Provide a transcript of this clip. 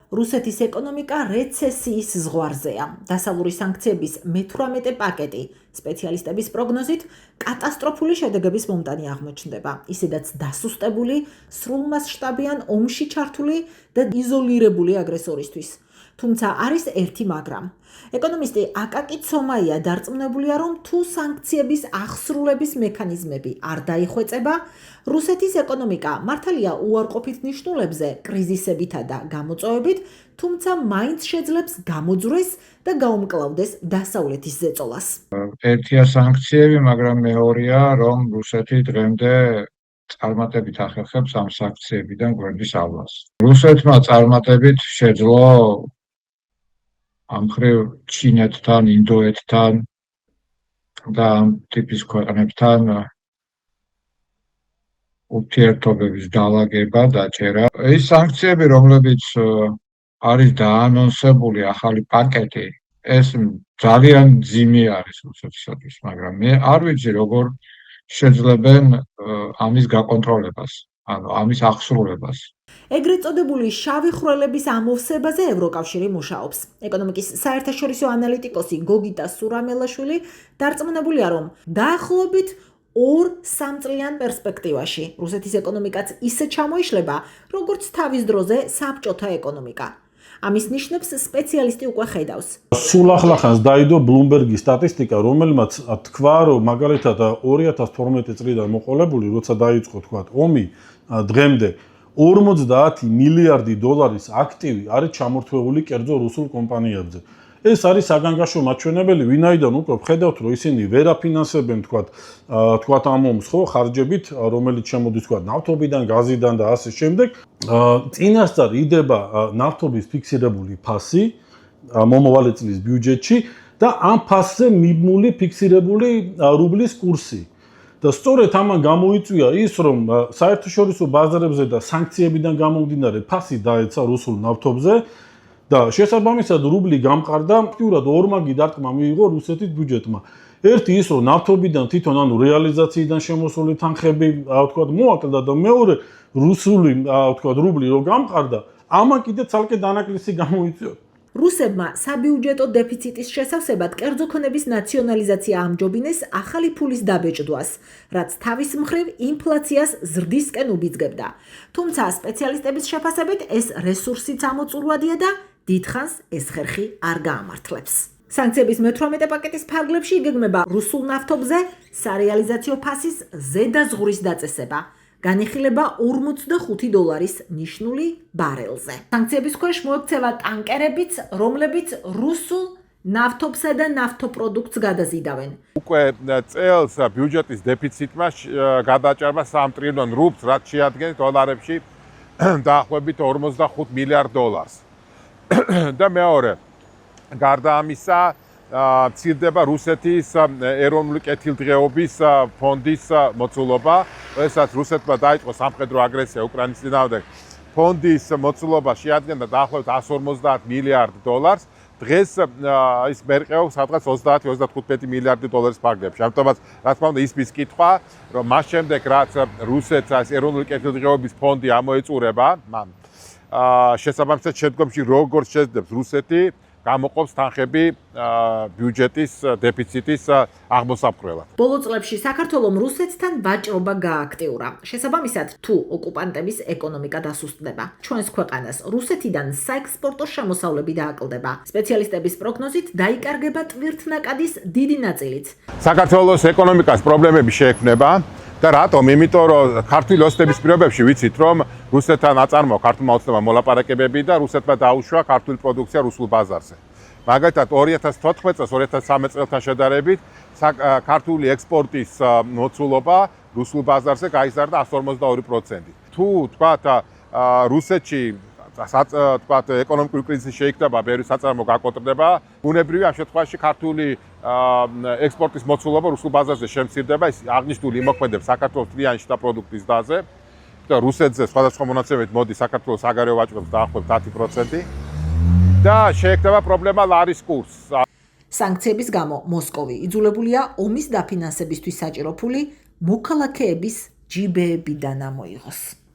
რუსეთის ეკონომიკა რეცესიის ზღვარზეა. დასავლური სანქციების მე-18 პაკეტი სპეციალისტების პროგნოზით კატასტროფული შედეგების მომტანი აღმოჩნდება. ისედაც დასუსტებული, სრულმასშტაბიან ომში ჩართული და იზოლირებული აგრესორისთვის. თუმცა არის ერთი მაგრამ. ეკონომისტი აკაკი ცომაია დარწმუნებულია, რომ თუ სანქციების აღსრულების მექანიზმები არ დაიხვეწება, რუსეთის ეკონომიკა მართალია უარყოფით ნიშნულებზე, კრიზისებითა და გამოწვევებით, თუმცა მაინც შეძლებს გამოძვრეს და გაუმკლავდეს დასავლეთის ზეწოლას. ერთია სანქციები, მაგრამ მეორეა, რომ რუსეთი დღემდე წარმატებით ახერხებს ამ სანქციებიდან გვერდისავლას. რუსეთმა წარმატებით შეძლო ამ მხრივ ჩინეთთან, ინდოეთთან და ამ ტიპის ქვეყნებთან ურთიერთობების დალაგება, დაჭერა. ეს სანქციები, რომლებიც არის დაანონსებული ახალი პაკეტი, ეს ძალიან ძიმი არის რუსეთისათვის, მაგრამ მე არ ვიცი, როგორ შეძლებენ ამის გაკონტროლებას, ანუ ამის აღსრულებას. ეგრეთ წოდებული შავი ხვრელების ამოვსებაზე ევროკავშირი მუშაობს. ეკონომიკის საერთაშორისო ანალიტიკოსი გოგიტა სურამელაშვილი დარწმუნებულია, რომ დაახლოებით 2-3 წლიან პერსპექტივაში რუსეთის ეკონომიკაც ისე ჩამოიშლება, როგორც თავის დროზე საბჭოთა ეკონომიკა. ამის ნიშნებს სპეციალისტი უკვე ხედავს. სულ ახლახანს დაიდო ბლუმბერგის სტატისტიკა, რომელმაც თქვა, რომ მაგალითად 2012 წლიდან მოყოლებული, როცა დაიწყო თქვა ომი, დღემდე 50 მილიარდი დოლარის აქტივი არის ჩამორთვეული კერძო რუსულ კომპანიებზე. ეს არის საგანგაშო მაჩვენებელი, ვინაიდან უკვე ვხედავთ, რომ ისინი ვერ აფინანსებენ თქვა ამ ომს, ხო, ხარჯებით, რომელიც შემოდის თქვა ნავთობიდან, გაზიდან და ასე შემდეგ. წინასწარ იდება ნავთობის ფიქსირებული ფასი მომავალი წლის ბიუჯეტში და ამ ფასზე მიბმული ფიქსირებული რუბლის კურსი. და სწორედ ამან გამოიწვია ის, რომ საერთაშორისო ბაზარებზე და სანქციებიდან გამომდინარე ფასი დაეცა რუსულ ნავთობზე და შესაბამისად რუბლი გამყარდა, ფაქტიურად ორმაგი დარტყმა მიიღო რუსეთის ბიუჯეტმა. ერთი ის, რომ ნავთობიდან თვითონ ანუ რეალიზაციიდან შემოსული თანხები, თქვა, მოაკლდა და მეორე რუსული, თქვა, რუბლი რო გამყარდა, ამან კიდე ცალკე დანაკლისი გამოიწვია. რუსებმა საბიუჯეტო დეფიციტის შესავსებად კერძო ქონების ნაციონალიზაცია ამჯობინეს ახალი ფულის დაბეჭდვას, რაც თავის მხრივ ინფლაციას ზრდისკენ უბიძგებდა. თუმცა სპეციალისტების შეფასებით ეს რესურსიც ამოწურვადია და დიდხანს ეს ხერხი არ გაამართლებს. სანქციების მე-18 პაკეტის ფარგლებში იგეგმება რუსულ ნავთობზე სარეალიზაციო ფასის ზედაზღვრის დაწესება. განიხილება $45 ნიშნული ბარელზე. სანქციების ქვეშ მოექცევა ტანკერებიც, რომლებიც რუსულ ნავთობსა და ნავთობპროდუქტს გადაზიდავენ. უკვე წელს ბიუჯეტის დეფიციტმა გადაჭარბა 3 ტრილიონ რუბლს, რაც შეადგენს დოლარებში დაახლოებით $45 მილიარდ. და მეორე, გარდა ამისა, მცირდება რუსეთის ეროვნული კეთილდღეობის ფონდის მოცულობა, როდესაც რუსეთმა დაიწყო სამხედრო აგრესია უკრაინის წინააღმდეგ. ფონდის მოცულობა შეადგენდა დაახლოებით $150 მილიარდ. დღეს ის მერყეობს სადღაც 30-35 მილიარდი დოლარის ფარგლებში. ამიტომაც, რა თქმა უნდა, ის კითხვა, რომ მას შემდეგ, რაც რუსეთს ეროვნული კეთილდღეობის ფონდი ამოეწურება, შესაბამისად შედგომში როგორ შეძლებს რუსეთი გამოყოფს თანხები ბიუჯეტის დეფიციტის აღმოსაფხრელად. ბოლო წლებში საქართველომ რუსეთთან ვაჭრობა გააქტიურა. შესაბამისად, თუ ოკუპანტების ეკონომიკა დასუსტდება, ჩვენს ქვეყანას რუსეთიდან საექსპორტო შემოსავლები დააკლდება. სპეციალისტების პროგნოზით დაიკარგება ტვირთნაკადის დიდი ნაწილიც. საქართველოს ეკონომიკას პრობლემები შეექმნება და რატომ? იმიტომ რომ ქართული ოცნების პირობებში ვიცით, რომ რუსეთთან აწარმოა ქართულმა ოცნებამ მოლაპარაკებები და რუსეთმა დაუშვა ქართული პროდუქცია რუსულ ბაზარზე. მაგალითად 2014 წელს 2013 წელთან შედარებით ქართული ექსპორტის მოცულობა რუსულ ბაზარზე გაიზარდა 152%. თუ თქვათ რუსეთში თქვათ ეკონომიკური კრიზისი შეიქმნება, ბევრი საწარმო გაკოტრდება, ბუნებრივია ამ შემთხვევაში ქართული ექსპორტის მოცულობა რუსულ ბაზარზე შემცირდება, ის აღნიშნული იმოქმედებს საქართველოს თლიანი შიდა პროდუქტის დაზე. და რუსეთზე სხვადასხვა მონაცემებით მოდის საქართველოს საგარეო ვაჭრობის დაახლოებით 10% და შეექმნება პრობლემა ლარის კურსს. სანქციების გამო მოსკოვი იძულებულია ომის დაფინანსებისთვის საჭირო ფული მოქალაქეების ჯიბეებიდან ამოიღოს.